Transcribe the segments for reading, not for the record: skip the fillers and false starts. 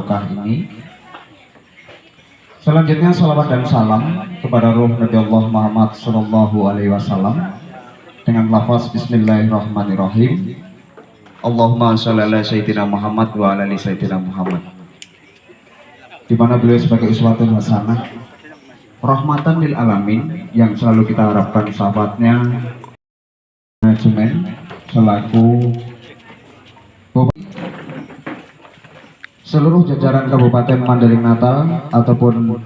barokah ini. Selanjutnya salawat dan salam kepada ruh Nabi Allah Muhammad Sallallahu Alaihi Wasallam dengan lafaz Bismillahirrahmanirrahim. Allahumma sholli ala Sayyidina Muhammad wa ala ali Sayyidina Muhammad. Di mana beliau sebagai uswatun hasanah, rahmatan lil alamin, yang selalu kita harapkan sahabatnya manajemen selaku seluruh jajaran Kabupaten Mandailing Natal ataupun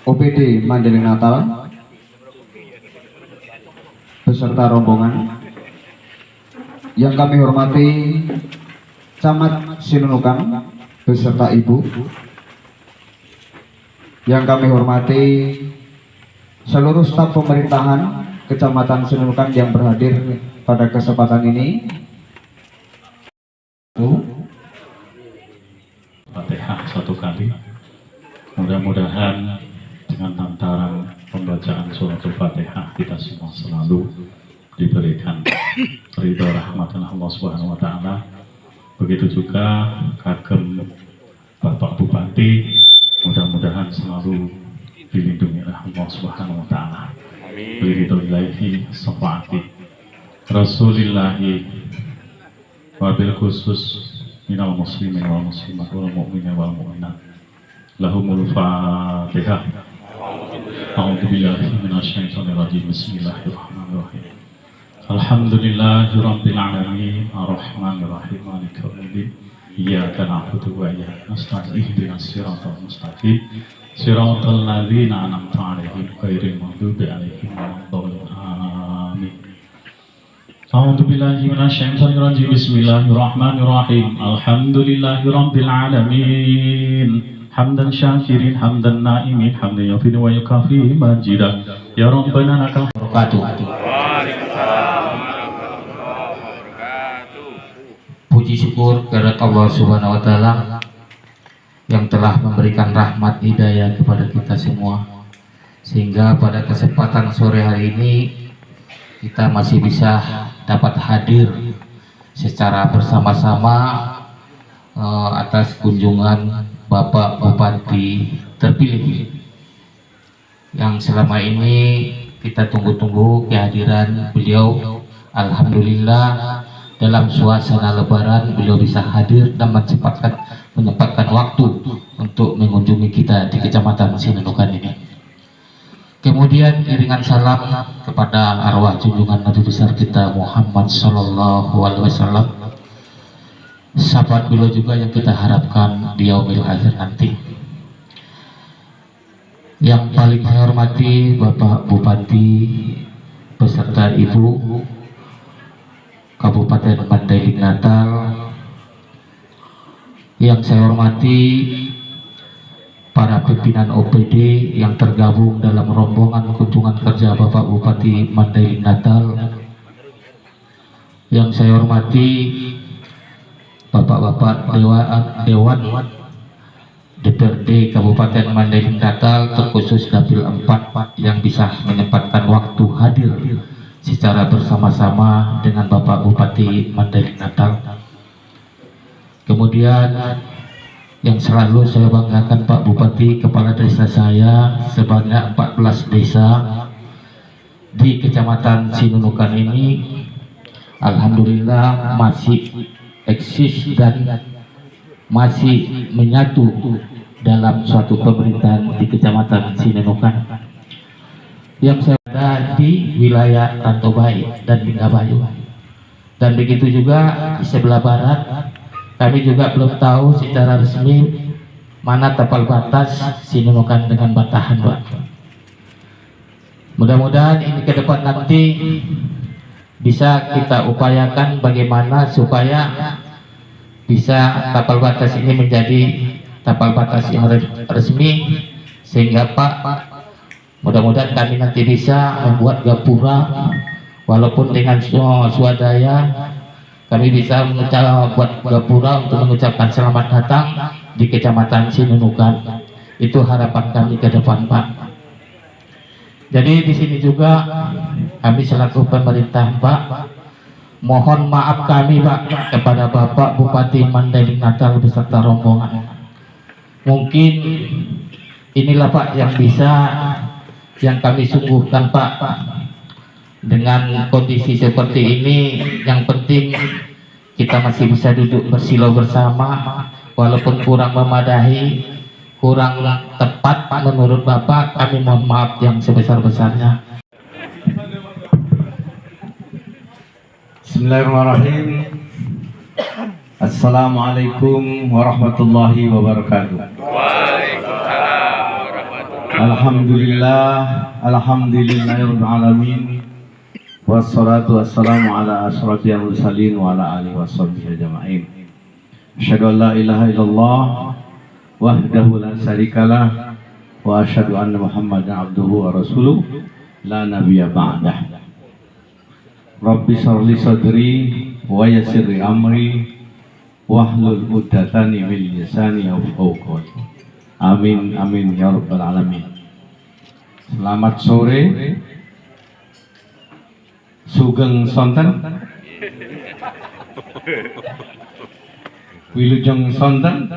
OPD Mandailing Natal beserta rombongan yang kami hormati Camat Sinunukan beserta Ibu, yang kami hormati seluruh staf pemerintahan Kecamatan Sinunukan yang berhadir pada kesempatan ini. Fatihah satu kali. Mudah-mudahan dengan lantaran pembacaan surat Al-Fatihah kita semua selalu diberikan ridho rahmatan Allah Subhanahu wa taala. Begitu juga kagem Bapak Bupati, mudah-mudahan selalu dilindungi oleh Allah Subhanahu wa taala. Biridhoillahi syafaati Rasulillahi wabil khusus minal muslimin wal muslimat wal mu'minin wal mu'minat lahumul fatihah. A'udzu billahi minasy syaithanir rajim. Bismillahirrahmanirrahim. Alhamdulillahi rabbil alamin arrahmanir rahim maliki yaumiddin iyyaka na'budu wa iyyaka nasta'in ihdinas siratal mustaqim siratal ladzina an'amta 'alaihim ghairil maghdubi 'alaihim waladdallin amin. A'udzu billahi minasy syaithanir rajim. Bismillahirrahmanirrahim. Alhamdulillahi rabbil alamin hamdan syakirin hamdan na'imin hamdan yafidu wa yukafi majidah ya rabbana lakal barakatuh. Puji syukur kepada Allah Subhanahu wa taala yang telah memberikan rahmat hidayah kepada kita semua, sehingga pada kesempatan sore hari ini kita masih bisa dapat hadir secara bersama-sama atas kunjungan Bapak Bupati terpilih yang selama ini kita tunggu-tunggu kehadiran beliau. Alhamdulillah dalam suasana lebaran beliau bisa hadir dan menyempatkan waktu untuk mengunjungi kita di Kecamatan Sinunukan ini. Kemudian iringan salam kepada arwah junjungan Nabi besar kita Muhammad Sallallahu Alaihi Wasallam, sahabat beliau juga yang kita harapkan di yaumil akhir nanti. Yang paling saya hormati Bapak Bupati beserta Ibu Kabupaten Mandailing Natal, yang saya hormati para pimpinan OPD yang tergabung dalam rombongan kunjungan kerja Bapak Bupati Mandailing Natal, yang saya hormati Bapak-bapak Dewan DPRD Kabupaten Mandailing Natal, terkhusus Dapil 4 yang bisa menyempatkan waktu hadir secara bersama-sama dengan Bapak Bupati Mandailing Natal. Kemudian yang selalu saya banggakan Pak Bupati, kepala desa saya sebanyak 14 desa di Kecamatan Sinunukan ini alhamdulillah masih eksis dan masih menyatu dalam suatu pemerintahan di Kecamatan Sinunukan yang saya ada di wilayah Tantobai dan Bingabayu. Dan begitu juga di sebelah barat, kami juga belum tahu secara resmi mana tapal batas Sinunukan dengan Batahan, Pak. Mudah-mudahan ini ke depan nanti bisa kita upayakan bagaimana supaya bisa tapal batas ini menjadi tapal batas yang resmi, sehingga Pak, mudah-mudahan kami nanti bisa membuat gapura, walaupun dengan swadaya kami bisa buat gapura untuk mengucapkan selamat datang di Kecamatan Sinunukan. Itu harapan kami ke depan, Pak. Jadi di sini juga kami selaku pemerintah, Pak, Mohon maaf kami Pak kepada Bapak Bupati Mandailing Natal beserta rombongan. Mungkin inilah Pak yang bisa yang kami sungguhkan Pak. Dengan kondisi seperti ini, yang penting kita masih bisa duduk bersilau bersama, walaupun kurang memadai, kurang tepat menurut Bapak, kami mohon maaf yang sebesar-besarnya. Bismillahirrahmanirrahim. Assalamualaikum warahmatullahi wabarakatuh. Alhamdulillah, alhamdulillahirabbil alamin. Wassalatu wassalamu ala asyrafil mursalin wa ala alihi washabbihi ajma'in. Asyhadu an la ilaha illallah wahdahu la syarikalah wa asyhadu anna Muhammadan abduhu wa rasuluh la nabiyya ba'dah. Rabbi shrahli sadri wa yassirli amri wahlul 'uqdatam min lisani yafqahu qawli. Amin amin ya rabbal alamin. Selamat sore. Sugeng sonten. Wilujeng sonten.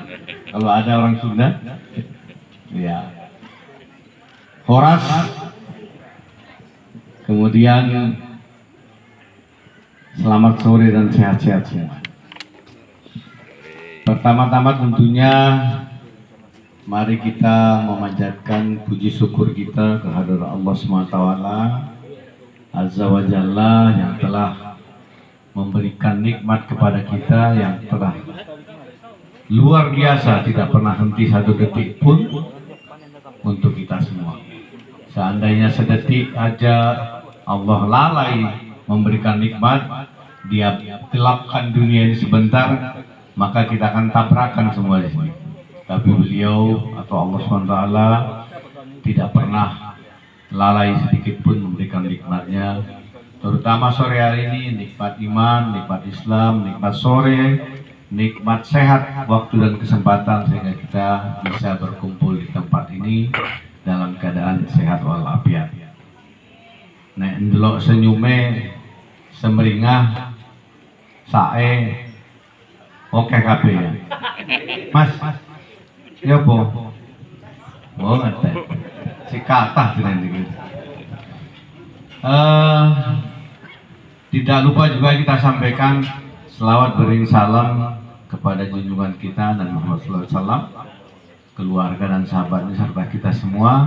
Kalau ada orang Sunda. Ya. Horas. Kemudian selamat sore dan sehat-sehat semua. Pertama-tama tentunya mari kita memanjatkan puji syukur kita kehadirat Allah SWT Azza wa Jalla yang telah memberikan nikmat kepada kita yang telah luar biasa, tidak pernah henti satu detik pun untuk kita semua. Seandainya sedetik aja Allah lalai memberikan nikmat, Dia gelapkan dunia ini sebentar, maka kita akan tabrakan semua di sini. Tapi beliau atau Allah SWT tidak pernah lalai sedikit pun memberikan nikmatnya, terutama sore hari ini, nikmat iman, nikmat Islam, nikmat sore, nikmat sehat, waktu dan kesempatan sehingga kita bisa berkumpul di tempat ini dalam keadaan sehat walafiat. Nek ndelok senyume semeringah sae oke kabeh ya. Mas, ya po. Oh, ngerti. Si kata jenenge. Tidak lupa juga kita sampaikan selawat bering salam kepada junjungan kita Nabi Muhammad SAW, keluarga dan sahabatnya serta kita semua,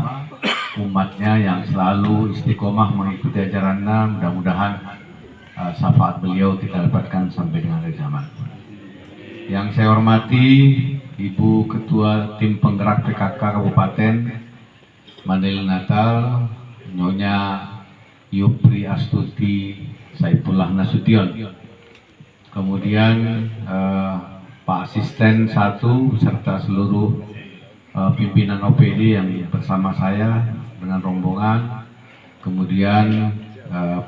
umatnya yang selalu istiqomah mengikuti ajarannya. Mudah-mudahan syafaat beliau kita dapatkan sampai dengan akhir zaman. Yang saya hormati Ibu Ketua Tim Penggerak PKK Kabupaten Mandailing Natal, Nyonya Yupri Astuti Saifullah Nasution. Kemudian Pak Asisten 1 serta seluruh pimpinan OPD yang bersama saya dengan rombongan. Kemudian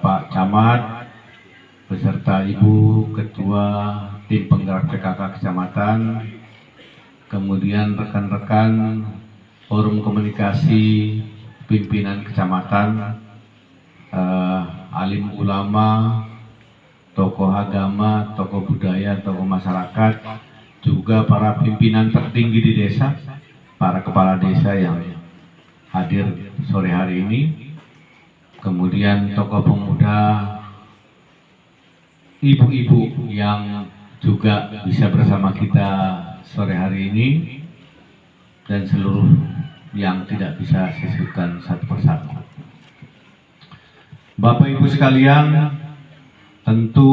Pak Camat beserta Ibu Ketua Tim Penggerak PKK Kecamatan. Kemudian rekan-rekan Forum Komunikasi Pimpinan Kecamatan, alim ulama, tokoh agama, tokoh budaya, tokoh masyarakat, juga para pimpinan tertinggi di desa, para kepala desa yang hadir sore hari ini, kemudian tokoh pemuda, ibu-ibu yang juga bisa bersama kita sore hari ini, dan seluruh yang tidak bisa saya sebutkan satu persatu. Bapak Ibu sekalian, tentu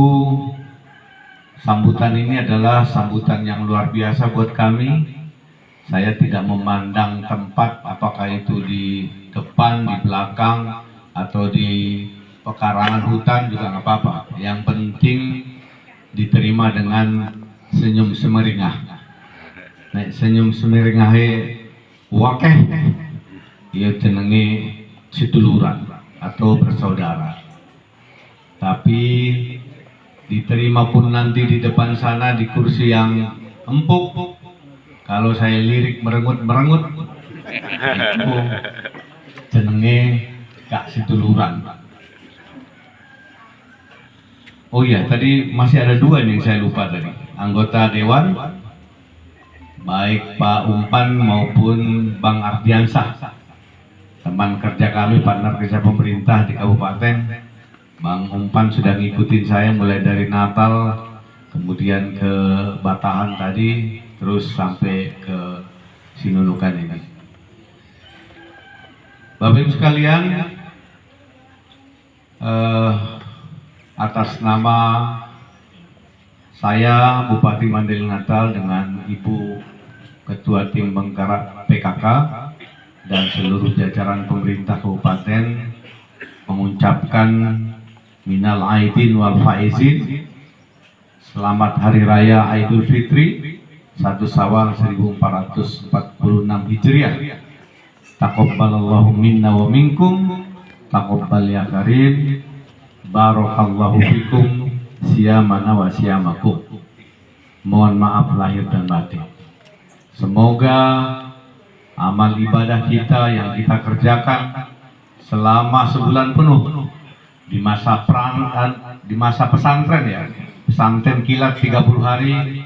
sambutan ini adalah sambutan yang luar biasa buat kami. Saya tidak memandang tempat, apakah itu di depan, di belakang, atau di pekarangan hutan juga nggak apa-apa. Yang penting diterima dengan senyum semeringah. Nek senyum semeringah wakeh, ya jenenge seduluran atau bersaudara. Tapi diterima pun nanti di depan sana di kursi yang empuk, kalau saya lirik merengut-merengut, itu jenenge gak seduluran. Oh iya, tadi masih ada dua yang saya lupa tadi. Anggota Dewan, baik Pak Umpan maupun Bang Ardiansah. Teman kerja kami, partner kerja pemerintah di kabupaten. Bang Umpan sudah ngikutin saya mulai dari Natal, kemudian ke Batahan tadi, terus sampai ke Sinunukan ini. Bapak Ibu sekalian, atas nama saya Bupati Mandailing Natal dengan Ibu Ketua Tim Bengkarak PKK dan seluruh jajaran pemerintah kabupaten mengucapkan minal aidin wal faizin, selamat Hari Raya Idul Fitri 1 Syawal 1446 Hijriah. Taqabbalallahu minna wa minkum, taqabbal ya karim. Barakallahu fikum siyamana wa siyamakum. Mohon maaf lahir dan batin. Semoga amal ibadah kita yang kita kerjakan selama sebulan penuh di masa di masa pesantren ya, pesantren kilat 30 hari,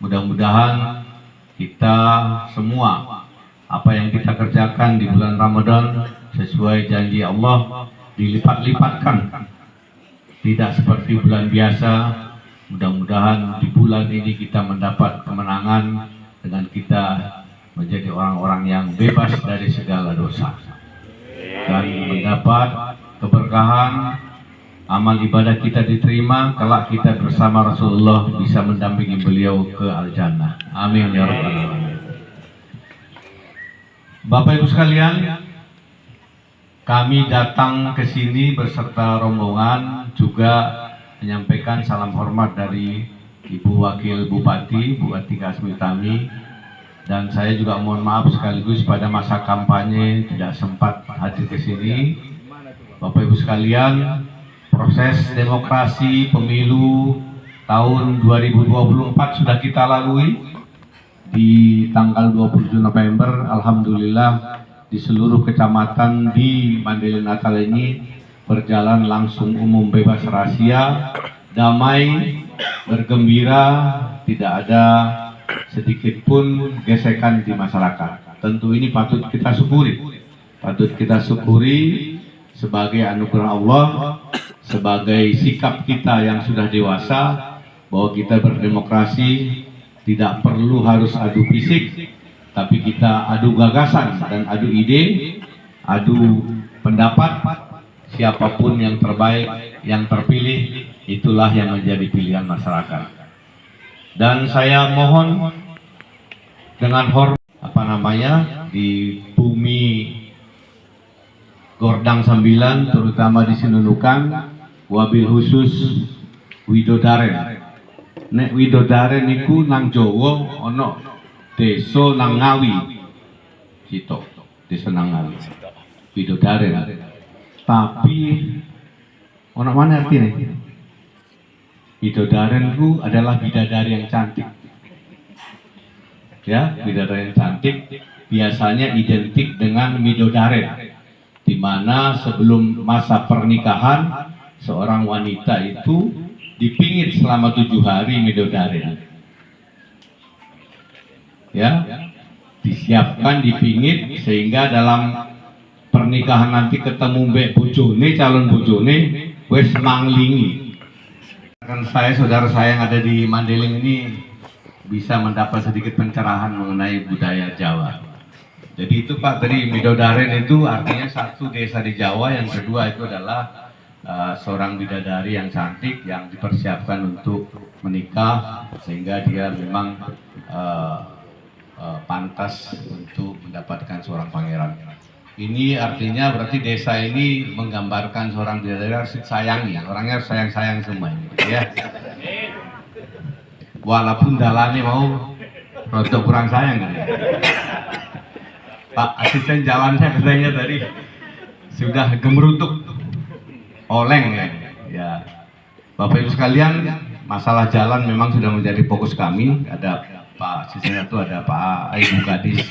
mudah-mudahan kita semua apa yang kita kerjakan di bulan Ramadan sesuai janji Allah dilipat-lipatkan. Tidak seperti bulan biasa. Mudah-mudahan di bulan ini kita mendapat kemenangan dengan kita menjadi orang-orang yang bebas dari segala dosa dan mendapat keberkahan, amal ibadah kita diterima, kelak kita bersama Rasulullah bisa mendampingi beliau ke Al-Jannah. Amin ya rabbal alamin. Bapak Ibu sekalian, kami datang ke sini beserta rombongan juga menyampaikan salam hormat dari Ibu Wakil Bupati, Bu Atika Asmitami, dan saya juga mohon maaf sekaligus pada masa kampanye tidak sempat hadir ke sini. Bapak Ibu sekalian, proses demokrasi pemilu tahun 2024 sudah kita lalui. Di tanggal 27 November, alhamdulillah di seluruh kecamatan di Mandailing Natal ini berjalan langsung umum bebas rahasia, damai, bergembira, tidak ada sedikit pun gesekan di masyarakat. Tentu ini patut kita syukuri. Patut kita syukuri sebagai anugerah Allah, sebagai sikap kita yang sudah dewasa, bahwa kita berdemokrasi tidak perlu harus adu fisik, tapi kita adu gagasan dan adu ide, adu pendapat. Siapapun yang terbaik, yang terpilih, itulah yang menjadi pilihan masyarakat. Dan saya mohon dengan hormat di bumi Gordang 9, terutama di Sinunukan, wabil khusus Widodaren. Nek Widodaren niku nang Jawa ana desa nang Ngawi. Cito, desa nang Ngawi. Widodaren. Tapi ana mana artinya? Widodaren itu adalah bidadari yang cantik. Ya, bidadari yang cantik biasanya identik dengan midodaren, di mana sebelum masa pernikahan seorang wanita itu dipingit selama 7 hari midodaren. Ya, disiapkan dipingit sehingga dalam pernikahan nanti ketemu mbek bojone, calon bojone wis manglingi. Kan saya, saudara saya yang ada di Mandailing ini bisa mendapat sedikit pencerahan mengenai budaya Jawa. Jadi itu Pak, tadi midodaren itu artinya satu desa di Jawa, yang kedua itu adalah seorang bidadari yang cantik yang dipersiapkan untuk menikah sehingga dia memang pantas untuk mendapatkan seorang pangeran. Ini artinya berarti desa ini menggambarkan seorang bidadari harus sayangi, orangnya harus sayang-sayang semua ini, gitu ya. Walaupun dalane mau rotok kurang sayang gitu. Pak asisten jalannya katanya tadi sudah gemerutuk, oleng ya. Bapak Ibu sekalian, masalah jalan memang sudah menjadi fokus kami. Ada Pak asisten itu, ada Pak Ibu Kadis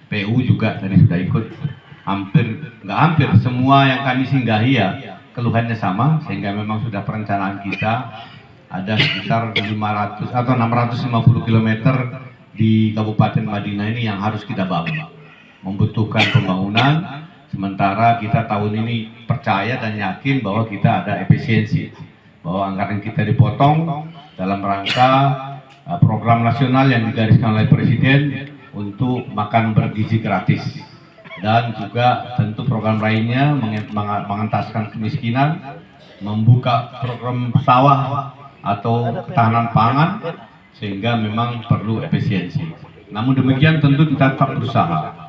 PU juga tadi sudah ikut. Hampir semua yang kami singgahi ya keluhannya sama, sehingga memang sudah perencanaan kita ada sekitar 500 atau 650 km di Kabupaten Madinah ini yang harus kita bangun, membutuhkan pembangunan. Sementara kita tahun ini percaya dan yakin bahwa kita ada efisiensi, bahwa anggaran kita dipotong dalam rangka program nasional yang digariskan oleh Presiden untuk makan bergizi gratis, dan juga tentu program lainnya mengentaskan kemiskinan, membuka program sawah atau ketahanan pangan, sehingga memang perlu efisiensi. Namun demikian tentu kita tetap berusaha.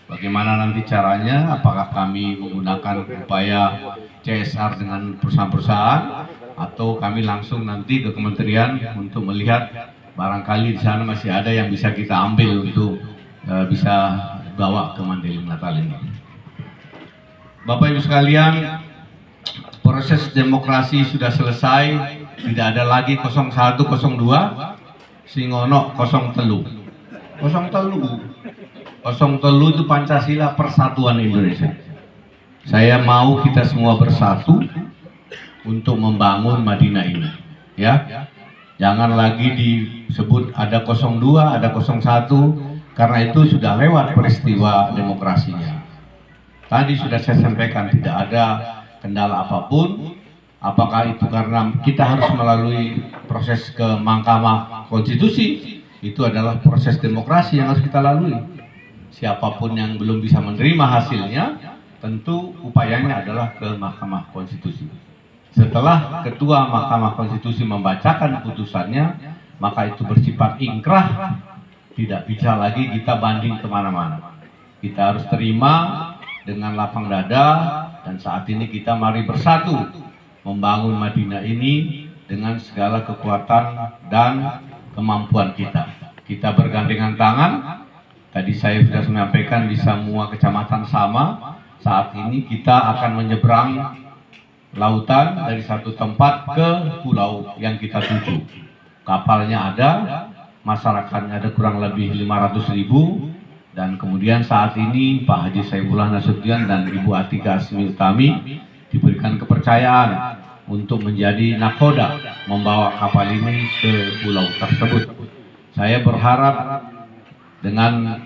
Bagaimana nanti caranya, apakah kami menggunakan upaya CSR dengan perusahaan-perusahaan, atau kami langsung nanti ke kementerian untuk melihat barangkali di sana masih ada yang bisa kita ambil untuk bisa bawa ke Mandailing Natal ini. Bapak Ibu sekalian, proses demokrasi sudah selesai, tidak ada lagi 01, 02, Singono 03. 03 itu Pancasila, Persatuan Indonesia. Saya mau kita semua bersatu untuk membangun Madinah ini, ya. Jangan lagi disebut ada 02, ada 01, karena itu sudah lewat peristiwa demokrasinya. Tadi sudah saya sampaikan, tidak ada kendala apapun. Apakah itu karena kita harus melalui proses ke Mahkamah Konstitusi? Itu adalah proses demokrasi yang harus kita lalui. Siapapun yang belum bisa menerima hasilnya, tentu upayanya adalah ke Mahkamah Konstitusi. Setelah Ketua Mahkamah Konstitusi membacakan putusannya, maka itu bersifat ingkrah, tidak bisa lagi kita banding kemana-mana. Kita harus terima dengan lapang dada, dan saat ini kita mari bersatu membangun Madinah ini dengan segala kekuatan dan kemampuan kita. Kita bergandengan tangan. Tadi saya sudah menyampaikan di semua kecamatan sama. Saat ini kita akan menyeberang lautan dari satu tempat ke pulau yang kita tuju. Kapalnya ada, masyarakatnya ada kurang lebih 500.000, dan kemudian saat ini Pak Haji Saifullah Nasution dan Ibu Atika Asmi Utami diberikan kepercayaan untuk menjadi nakoda, membawa kapal ini ke pulau tersebut. Saya berharap dengan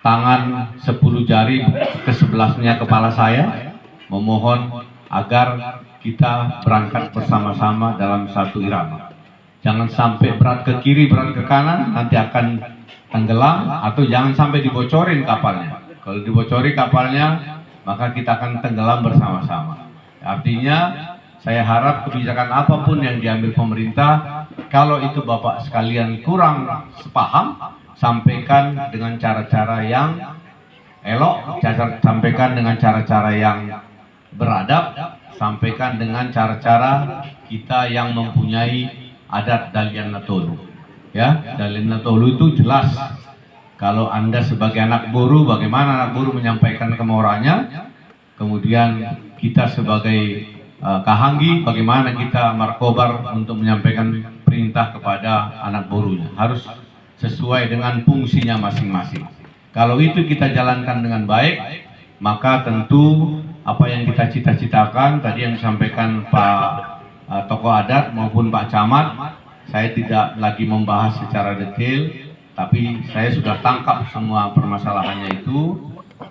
tangan 10 jari ke-11-nya kepala saya memohon agar kita berangkat bersama-sama dalam satu irama. Jangan sampai berat ke kiri, berat ke kanan, nanti akan tenggelam, atau jangan sampai dibocorin kapalnya. Kalau dibocori kapalnya, maka kita akan tenggelam bersama-sama. Artinya, saya harap kebijakan apapun yang diambil pemerintah, kalau itu Bapak sekalian kurang sepaham, sampaikan dengan cara-cara yang elok, sampaikan dengan cara-cara yang beradab, sampaikan dengan cara-cara kita yang mempunyai adat Dalian Natolu. Ya, Dalian Natolu itu jelas. Kalau Anda sebagai anak buru, bagaimana anak buru menyampaikan kemauannya, kemudian kita sebagai kahanggi, bagaimana kita markobar untuk menyampaikan perintah kepada anak burunya. Harus sesuai dengan fungsinya masing-masing. Kalau itu kita jalankan dengan baik, maka tentu apa yang kita cita-citakan tadi yang disampaikan Pak tokoh adat maupun Pak Camat, saya tidak lagi membahas secara detail, tapi saya sudah tangkap semua permasalahannya itu,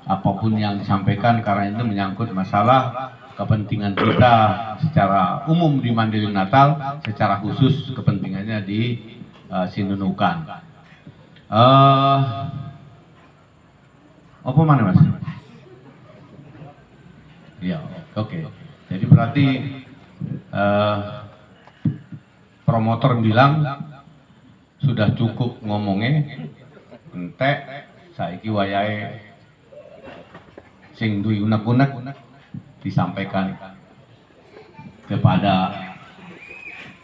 apapun yang disampaikan, karena itu menyangkut masalah kepentingan kita secara umum di Mandailing Natal, secara khusus kepentingannya di Sinunukan. Apa mana Mas? Ya, oke. Jadi berarti promotor bilang sudah cukup ngomongnya, entek saiki wayahe sing duwe unek-unek disampaikan kepada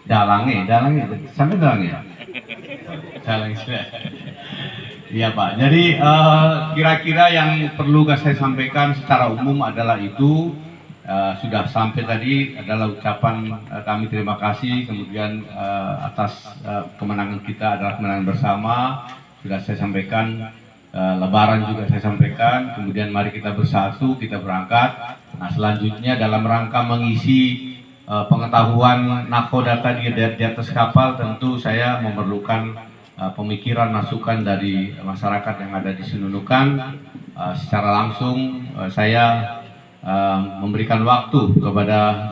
dalangnya sampai dalangnya. Iya Pak, jadi kira-kira yang perlu saya sampaikan secara umum adalah itu. Sudah sampai tadi adalah ucapan kami terima kasih, kemudian atas kemenangan kita adalah kemenangan bersama. Sudah saya sampaikan Lebaran juga saya sampaikan. Kemudian mari kita bersatu, kita berangkat. Nah, selanjutnya dalam rangka mengisi pengetahuan nakodata di atas kapal, tentu saya memerlukan pemikiran masukan dari masyarakat yang ada di Sununukan. Secara langsung saya memberikan waktu kepada